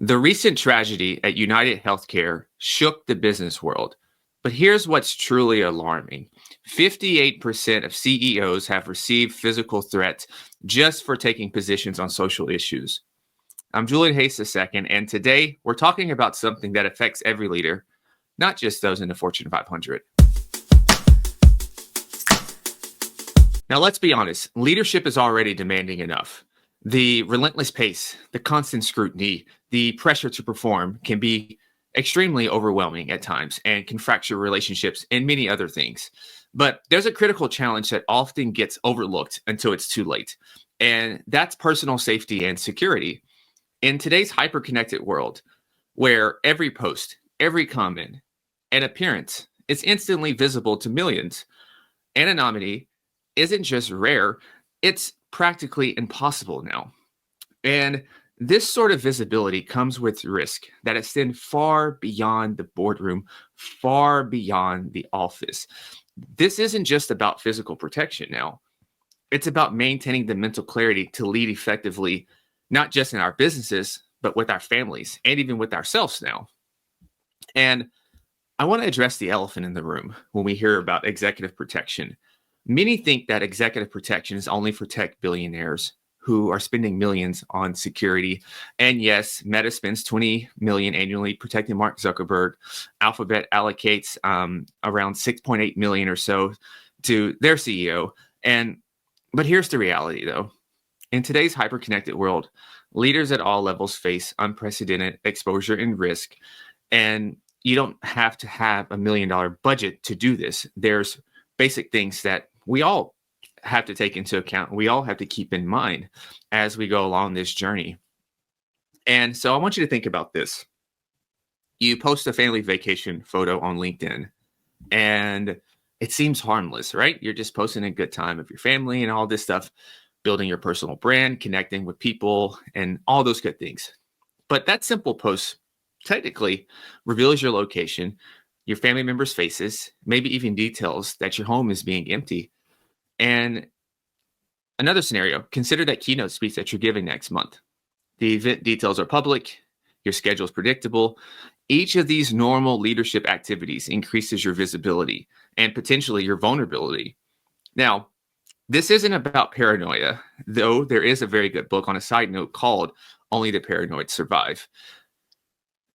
The recent tragedy at United Healthcare shook the business world. But here's what's truly alarming: 58% of CEOs have received physical threats just for taking positions on social issues. I'm Julian Hayes II, and today we're talking about something that affects every leader, not just those in the Fortune 500. Now, let's be honest, leadership is already demanding enough. The relentless pace, the constant scrutiny, the pressure to perform can be extremely overwhelming at times and can fracture relationships and many other things. But there's a critical challenge that often gets overlooked until it's too late, and that's personal safety and security. In today's hyper-connected world, where every post, every comment, and appearance is instantly visible to millions, anonymity isn't just rare, it's practically impossible now. And this sort of visibility comes with risk that extend far beyond the boardroom, far beyond the office. This isn't just about physical protection now. It's about maintaining the mental clarity to lead effectively, not just in our businesses, but with our families and even with ourselves now. And I want to address the elephant in the room when we hear about executive protection. Many think that executive protection is only for tech billionaires who are spending millions on security. And yes, Meta spends 20 million annually protecting Mark Zuckerberg. Alphabet allocates around 6.8 million or so to their CEO. But here's the reality, though. In today's hyper-connected world, leaders at all levels face unprecedented exposure and risk. And you don't have to have $1 million budget to do this. There's basic things that we all have to take into account. We all have to keep in mind as we go along this journey. And so I want you to think about this. You post a family vacation photo on LinkedIn, and it seems harmless, right? You're just posting a good time of your family and all this stuff, building your personal brand, connecting with people, and all those good things. But that simple post technically reveals your location, your family members' faces, maybe even details that your home is being empty. And another scenario, consider that keynote speech that you're giving next month. The event details are public, your schedule is predictable. Each of these normal leadership activities increases your visibility and potentially your vulnerability. Now, this isn't about paranoia, though there is a very good book on a side note called Only the Paranoid Survive.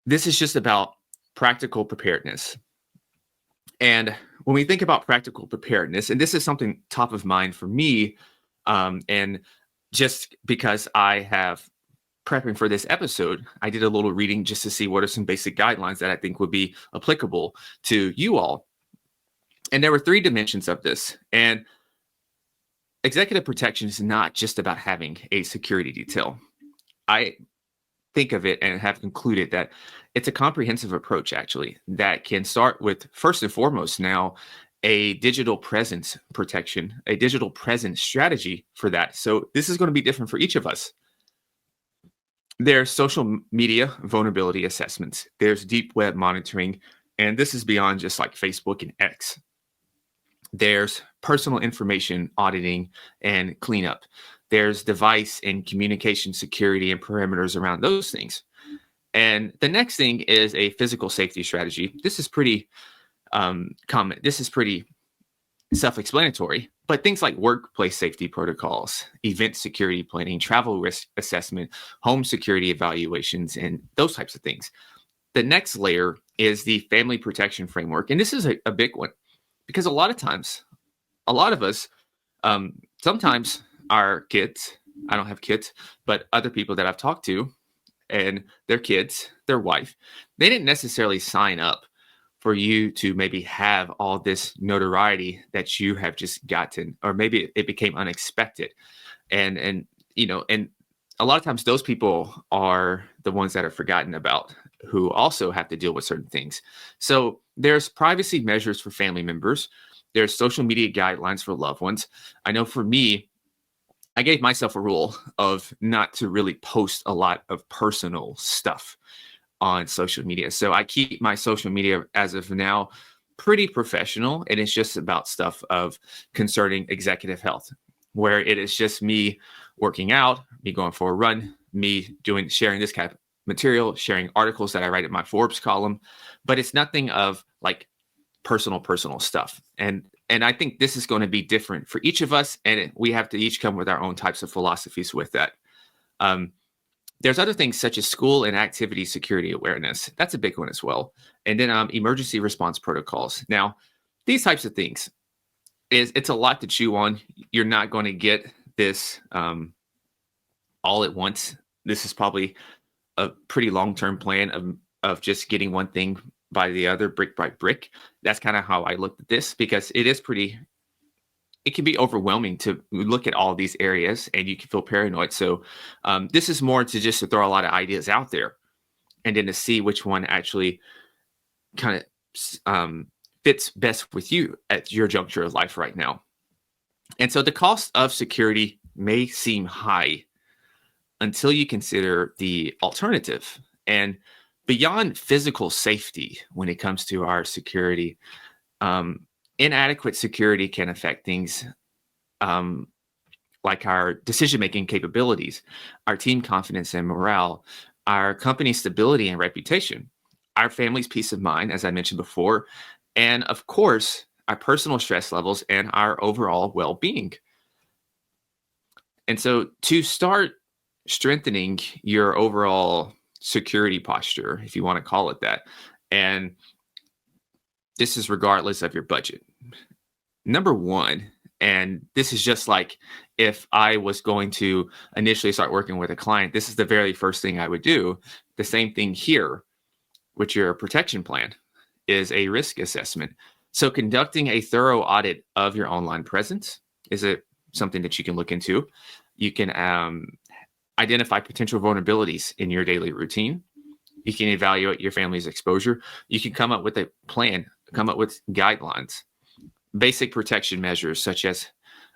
This is just about practical preparedness. And when we think about practical preparedness, and this is something top of mind for me, and just because I have prepping for this episode, I did a little reading just to see what are some basic guidelines that I think would be applicable to you all. And there were 3 dimensions of this. And executive protection is not just about having a security detail. I think of it and have concluded that it's a comprehensive approach, actually, that can start with, first and foremost, now a digital presence protection, a digital presence strategy for that. So this is going to be different for each of us. There's social media vulnerability assessments. There's deep web monitoring, and this is beyond just like Facebook and X. There's personal information auditing and cleanup. There's device and communication security and parameters around those things. And the next thing is a physical safety strategy. This is pretty common. This is pretty self-explanatory, but things like workplace safety protocols, event security planning, travel risk assessment, home security evaluations, and those types of things. The next layer is the family protection framework. And this is a big one because a lot of us, sometimes our kids, I don't have kids, but other people that I've talked to and their kids, their wife, they didn't necessarily sign up for you to maybe have all this notoriety that you have just gotten, or maybe it became unexpected. And a lot of times those people are the ones that are forgotten about, who also have to deal with certain things. So there's privacy measures for family members. There's social media guidelines for loved ones. I know for me, I gave myself a rule of not to really post a lot of personal stuff on social media. So I keep my social media as of now pretty professional, and it's just about stuff of concerning executive health, where it is just me working out, me going for a run, me sharing this material, sharing articles that I write in my Forbes column, but it's nothing of like personal stuff. And I think this is going to be different for each of us, and we have to each come with our own types of philosophies with that. Um, there's other things such as school and activity security awareness. That's a big one as well. And then emergency response protocols. Now, these types of things it's a lot to chew on. You're not going to get this all at once. This is probably a pretty long-term plan of just getting one thing by the other, brick by brick. That's kind of how I looked at this, because it can be overwhelming to look at all these areas and you can feel paranoid. So this is more to throw a lot of ideas out there and then to see which one actually kind of fits best with you at your juncture of life right now. And so the cost of security may seem high until you consider the alternative. And beyond physical safety, when it comes to our security, inadequate security can affect things like our decision-making capabilities, our team confidence and morale, our company stability and reputation, our family's peace of mind, as I mentioned before, and of course, our personal stress levels and our overall well-being. And so to start strengthening your overall security posture, if you want to call it that, and this is regardless of your budget. Number one, and this is just like if I was going to initially start working with a client, this is the very first thing I would do. The same thing here with your protection plan is a risk assessment. So conducting a thorough audit of your online presence is something that you can look into. You can identify potential vulnerabilities in your daily routine. You can evaluate your family's exposure. You can come up with a plan, come up with guidelines, basic protection measures such as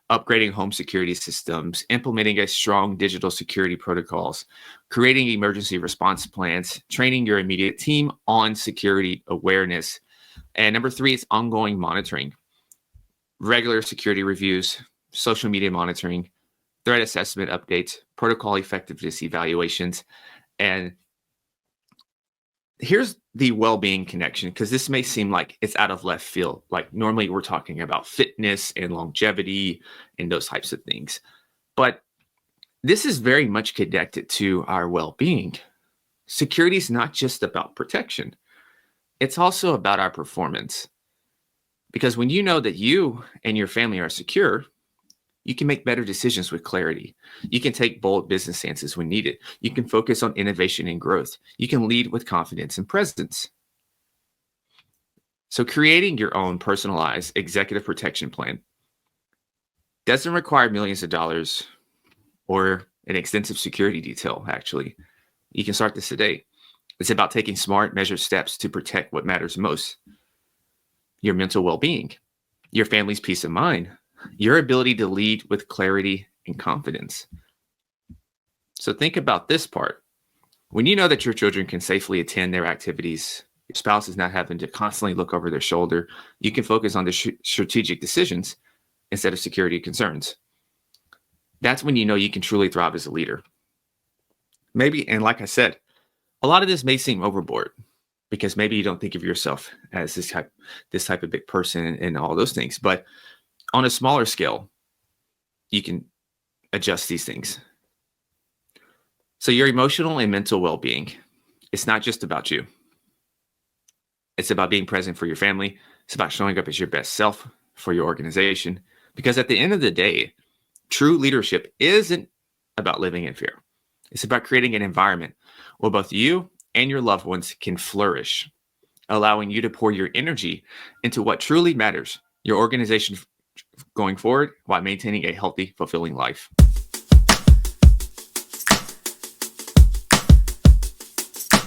upgrading home security systems, implementing a strong digital security protocols, creating emergency response plans, training your immediate team on security awareness. And number three is ongoing monitoring, regular security reviews, social media monitoring, threat assessment updates, protocol effectiveness evaluations. And here's the well-being connection, because this may seem like it's out of left field. Like normally we're talking about fitness and longevity and those types of things. But this is very much connected to our well-being. Security is not just about protection. It's also about our performance. Because when you know that you and your family are secure, you can make better decisions with clarity. You can take bold business stances when needed. You can focus on innovation and growth. You can lead with confidence and presence. So creating your own personalized executive protection plan doesn't require millions of dollars or an extensive security detail, actually. You can start this today. It's about taking smart, measured steps to protect what matters most: your mental well-being, your family's peace of mind, your ability to lead with clarity and confidence. So think about this part. When you know that your children can safely attend their activities, your spouse is not having to constantly look over their shoulder, you can focus on the strategic decisions instead of security concerns. That's when you know you can truly thrive as a leader. Maybe, and like I said, a lot of this may seem overboard because maybe you don't think of yourself as this type of big person and all those things. But on a smaller scale, you can adjust these things. So your emotional and mental well-being, it's not just about you. It's about being present for your family. It's about showing up as your best self for your organization. Because at the end of the day, true leadership isn't about living in fear. It's about creating an environment where both you and your loved ones can flourish, allowing you to pour your energy into what truly matters, your organization going forward, while maintaining a healthy, fulfilling life.